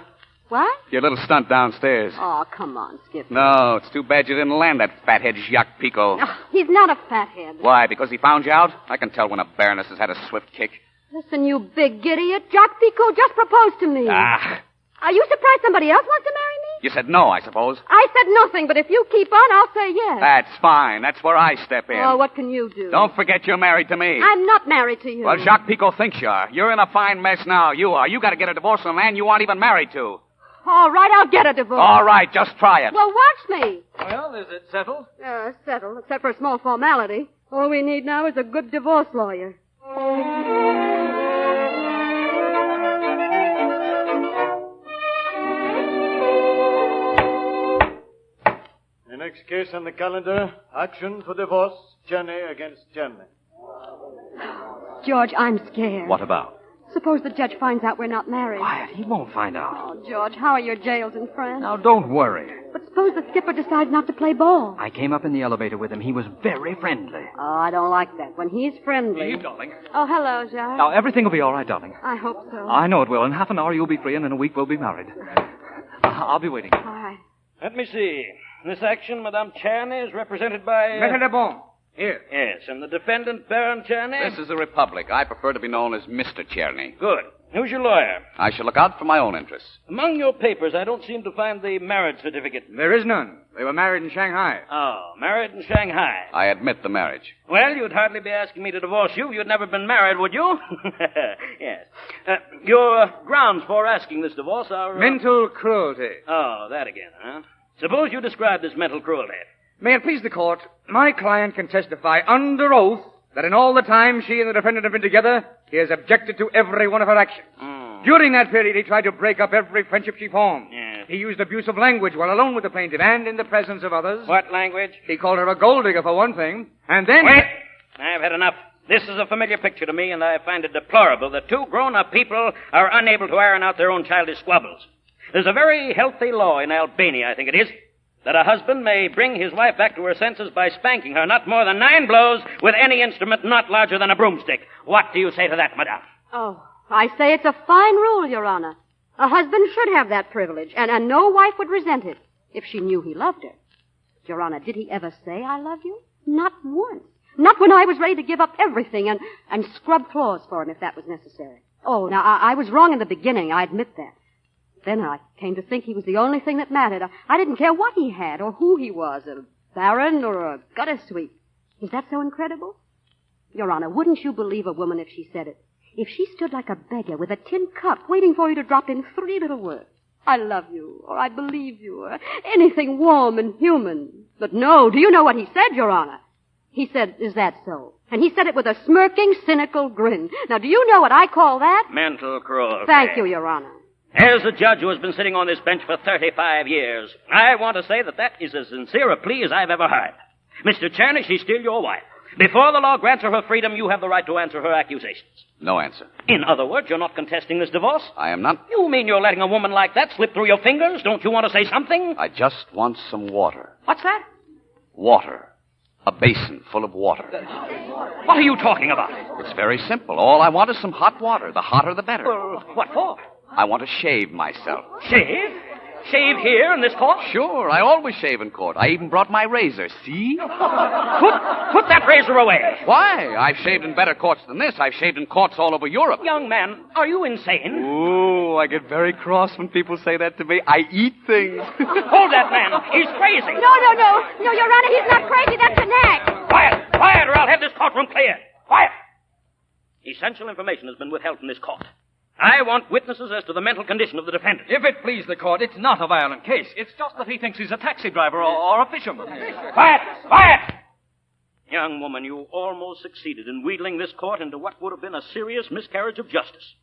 What? Your little stunt downstairs. Oh, come on, Skipper. No, it's too bad you didn't land that fathead Jacques Picot. Oh, he's not a fathead. Why, because he found you out? I can tell when a baroness has had a swift kick. Listen, you big idiot. Jacques Picot just proposed to me. Ah. Are you surprised somebody else wants to marry me? You said no, I suppose. I said nothing, but if you keep on, I'll say yes. That's fine. That's where I step in. Oh, what can you do? Don't forget you're married to me. I'm not married to you. Well, Jacques Picot thinks you are. You're in a fine mess now. You are. You got to get a divorce from a man you aren't even married to. All right, I'll get a divorce. All right, just try it. Well, watch me. Well, is it settled? Settled, except for a small formality. All we need now is a good divorce lawyer. The next case on the calendar, action for divorce, Jenny against Jenny. George, I'm scared. What about? Suppose the judge finds out we're not married. Quiet. He won't find out. Oh, George, how are your jails in France? Now, don't worry. But suppose the skipper decides not to play ball. I came up in the elevator with him. He was very friendly. Oh, I don't like that. When he's friendly. Eve, darling. Oh, hello, Jacques. Now, everything will be all right, darling. I hope so. I know it will. In half an hour, you'll be free, and in a week, we'll be married. I'll be waiting. All right. Let me see. In this action, Madame Czerny is represented by... Maitre de Bon. Here. Yes, and the defendant, Baron Czerny? This is a republic. I prefer to be known as Mr. Czerny. Good. Who's your lawyer? I shall look out for my own interests. Among your papers, I don't seem to find the marriage certificate. There is none. They were married in Shanghai. Oh, married in Shanghai. I admit the marriage. Well, you'd hardly be asking me to divorce you if you'd never been married, would you? Yes. Your grounds for asking this divorce are... Mental cruelty. Oh, that again, huh? Suppose you describe this mental cruelty. May it please the court, my client can testify under oath that in all the time she and the defendant have been together, he has objected to every one of her actions. During that period, he tried to break up every friendship she formed. Yes. He used abusive language while alone with the plaintiff and in the presence of others. What language? He called her a gold digger, for one thing, and then... Wait! I've had enough. This is a familiar picture to me, and I find it deplorable that two grown-up people are unable to iron out their own childish squabbles. There's a very healthy law in Albania, I think it is, that a husband may bring his wife back to her senses by spanking her not more than 9 blows with any instrument not larger than a broomstick. What do you say to that, madame? Oh, I say it's a fine rule, Your Honor. A husband should have that privilege, and no wife would resent it if she knew he loved her. Your Honor, did he ever say, I love you? Not once. Not when I was ready to give up everything and scrub floors for him if that was necessary. Oh, now, I was wrong in the beginning, I admit that. Then I came to think he was the only thing that mattered. I didn't care what he had or who he was, a baron or a gutter sweep. Is that so incredible? Your Honor, wouldn't you believe a woman if she said it? If she stood like a beggar with a tin cup waiting for you to drop in 3 little words. I love you, or I believe you, or anything warm and human. But no, do you know what he said, Your Honor? He said, is that so? And he said it with a smirking, cynical grin. Now, do you know what I call that? Mental cruelty. Thank you, Your Honor. As a judge who has been sitting on this bench for 35 years, I want to say that is as sincere a plea as I've ever heard. Mr. Czerny, she's still your wife. Before the law grants her her freedom, you have the right to answer her accusations. No answer. In other words, you're not contesting this divorce? I am not. You mean you're letting a woman like that slip through your fingers? Don't you want to say something? I just want some water. What's that? Water. A basin full of water. What are you talking about? It's very simple. All I want is some hot water. The hotter, the better. What for? I want to shave myself. Shave? Shave here in this court? Sure, I always shave in court. I even brought my razor, see? Put that razor away. Why? I've shaved in better courts than this. I've shaved in courts all over Europe. Young man, are you insane? Ooh, I get very cross when people say that to me. I eat things. Hold that man. He's crazy. No, Your Honor, he's not crazy. That's an act. Quiet, or I'll have this courtroom cleared. Quiet. Essential information has been withheld from this court. I want witnesses as to the mental condition of the defendant. If it please the court, it's not a violent case. It's just that he thinks he's a taxi driver or a fisherman. Quiet! Young woman, you almost succeeded in wheedling this court into what would have been a serious miscarriage of justice.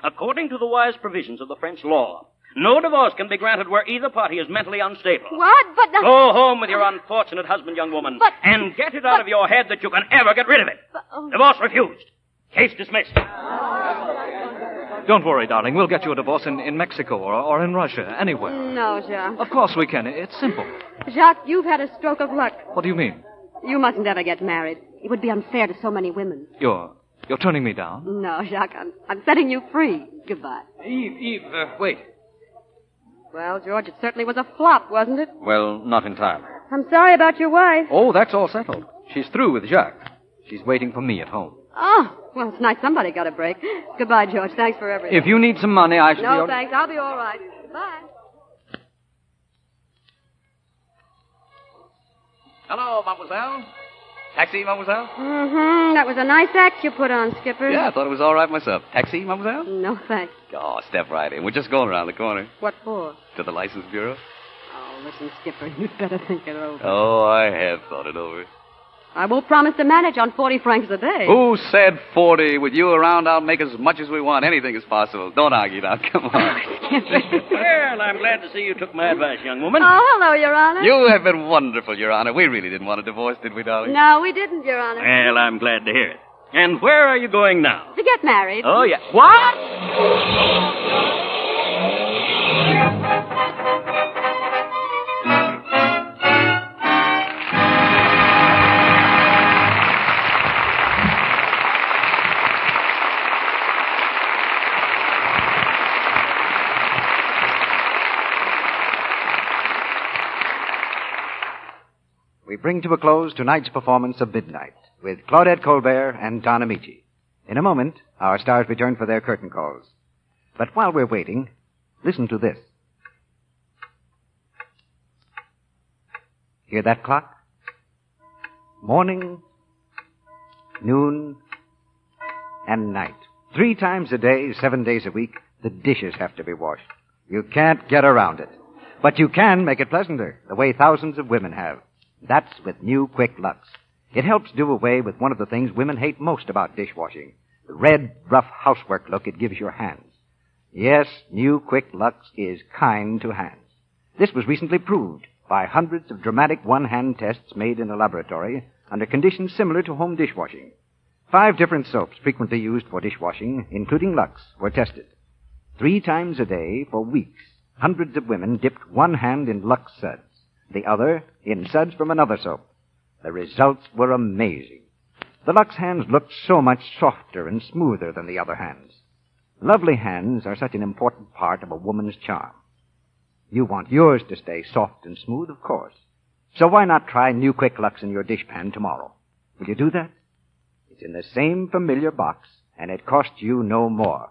According to the wise provisions of the French law, no divorce can be granted where either party is mentally unstable. What? But... Go home with your unfortunate husband, young woman, and get it out of your head that you can ever get rid of it. Divorce refused. Case dismissed. Don't worry, darling. We'll get you a divorce in Mexico or in Russia, anywhere. No, Jacques. Of course we can. It's simple. Jacques, you've had a stroke of luck. What do you mean? You mustn't ever get married. It would be unfair to so many women. You're turning me down? No, Jacques, I'm setting you free. Goodbye. Eve, wait. Well, George, it certainly was a flop, wasn't it? Well, not entirely. I'm sorry about your wife. Oh, that's all settled. She's through with Jacques. She's waiting for me at home. Oh, well, it's nice somebody got a break. Goodbye, George. Thanks for everything. If you need some money, I shall No, thanks. I'll be all right. Goodbye. Hello, mademoiselle. Taxi, mademoiselle? Mm-hmm. That was a nice act you put on, Skipper. Yeah, I thought it was all right myself. Taxi, mademoiselle? No, thanks. Oh, step right in. We're just going around the corner. What for? To the license bureau. Oh, listen, Skipper, you'd better think it over. Oh, I have thought it over. I won't promise to manage on 40 francs a day. Who said 40? With you around, I'll make as much as we want. Anything is possible. Don't argue now. Come on. Well, I'm glad to see you took my advice, young woman. Oh, hello, Your Honor. You have been wonderful, Your Honor. We really didn't want a divorce, did we, darling? No, we didn't, Your Honor. Well, I'm glad to hear it. And where are you going now? To get married. Oh, yeah. What? We bring to a close tonight's performance of Midnight with Claudette Colbert and Don Amici. In a moment, our stars return for their curtain calls. But while we're waiting, listen to this. Hear that clock? Morning, noon, and night. 3 times a day, 7 days a week, the dishes have to be washed. You can't get around it. But you can make it pleasanter, the way thousands of women have. That's with new Quick Lux. It helps do away with one of the things women hate most about dishwashing, the red, rough housework look it gives your hands. Yes, new Quick Lux is kind to hands. This was recently proved by hundreds of dramatic one-hand tests made in a laboratory under conditions similar to home dishwashing. 5 different soaps frequently used for dishwashing, including Lux, were tested. 3 times a day for weeks, hundreds of women dipped one hand in Lux suds, the other in suds from another soap. The results were amazing. The Lux hands looked so much softer and smoother than the other hands. Lovely hands are such an important part of a woman's charm. You want yours to stay soft and smooth, of course. So why not try new Quick Lux in your dishpan tomorrow? Will you do that? It's in the same familiar box, and it costs you no more.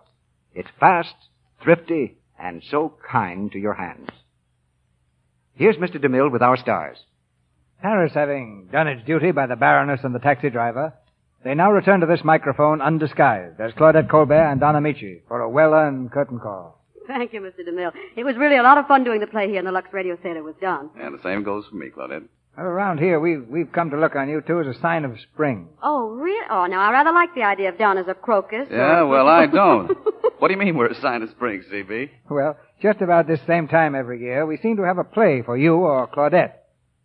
It's fast, thrifty, and so kind to your hands. Here's Mr. DeMille with our stars. Paris having done its duty by the baroness and the taxi driver, they now return to this microphone undisguised as Claudette Colbert and Don Amici for a well-earned curtain call. Thank you, Mr. DeMille. It was really a lot of fun doing the play here in the Lux Radio Theater with Don. And the same goes for me, Claudette. Well, around here, we've come to look on you two as a sign of spring. Oh, really? Oh, no, I rather like the idea of Don as a crocus. Yeah, well, I don't. What do you mean we're a sign of spring, CB? Well, just about this same time every year, we seem to have a play for you or Claudette.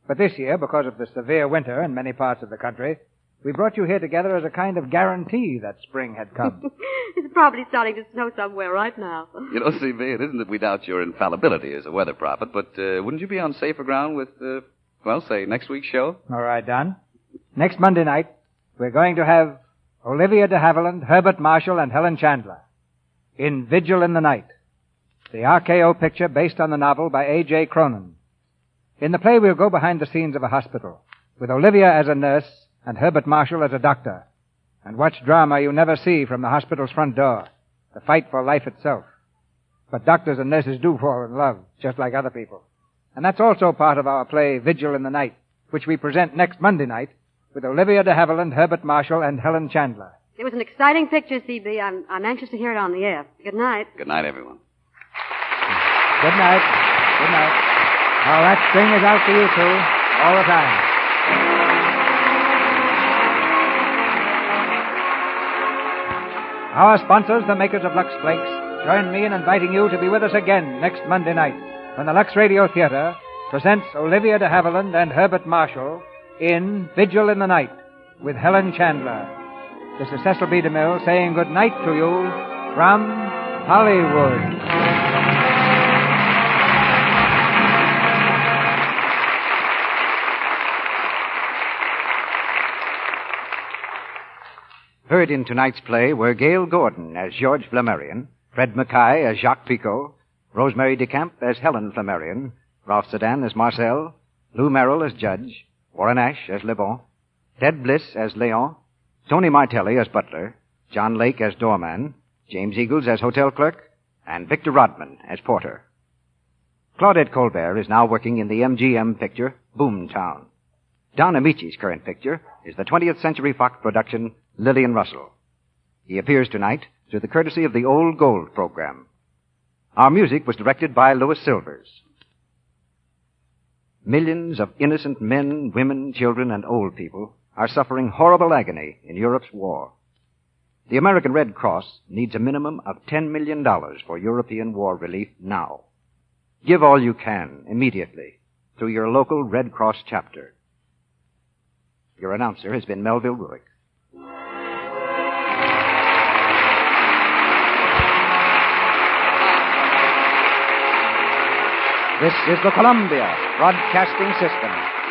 But this year, because of the severe winter in many parts of the country, we brought you here together as a kind of guarantee that spring had come. It's probably starting to snow somewhere right now. You know, CB, it isn't that we doubt your infallibility as a weather prophet, but wouldn't you be on safer ground with, say, next week's show? All right, Don. Next Monday night, we're going to have Olivia de Havilland, Herbert Marshall, and Helen Chandler in Vigil in the Night, the RKO picture based on the novel by A.J. Cronin. In the play, we'll go behind the scenes of a hospital, with Olivia as a nurse and Herbert Marshall as a doctor, and watch drama you never see from the hospital's front door, the fight for life itself. But doctors and nurses do fall in love, just like other people. And that's also part of our play, Vigil in the Night, which we present next Monday night with Olivia de Havilland, Herbert Marshall, and Helen Chandler. It was an exciting picture, C.B. I'm anxious to hear it on the air. Good night. Good night, everyone. Good night. Good night. Oh, that string is out for you two, all the time. Our sponsors, the makers of Lux Flakes, join me in inviting you to be with us again next Monday night when the Lux Radio Theater presents Olivia de Havilland and Herbert Marshall in Vigil in the Night with Helen Chandler. This is Cecil B. DeMille saying good night to you from Hollywood. Heard in tonight's play were Gail Gordon as George Flammarion, Fred Mackay as Jacques Picot, Rosemary DeCamp as Helen Flammarion, Ralph Sedan as Marcel, Lou Merrill as Judge, Warren Ash as Le Bon, Ted Bliss as Leon, Tony Martelli as Butler, John Lake as Doorman, James Eagles as Hotel Clerk, and Victor Rodman as Porter. Claudette Colbert is now working in the MGM picture Boomtown. Don Amici's current picture is the 20th Century Fox production, Lillian Russell. He appears tonight through the courtesy of the Old Gold program. Our music was directed by Louis Silvers. Millions of innocent men, women, children, and old people are suffering horrible agony in Europe's war. The American Red Cross needs a minimum of $10 million for European war relief now. Give all you can immediately through your local Red Cross chapter. Your announcer has been Melville Ruick. This is the Columbia Broadcasting System.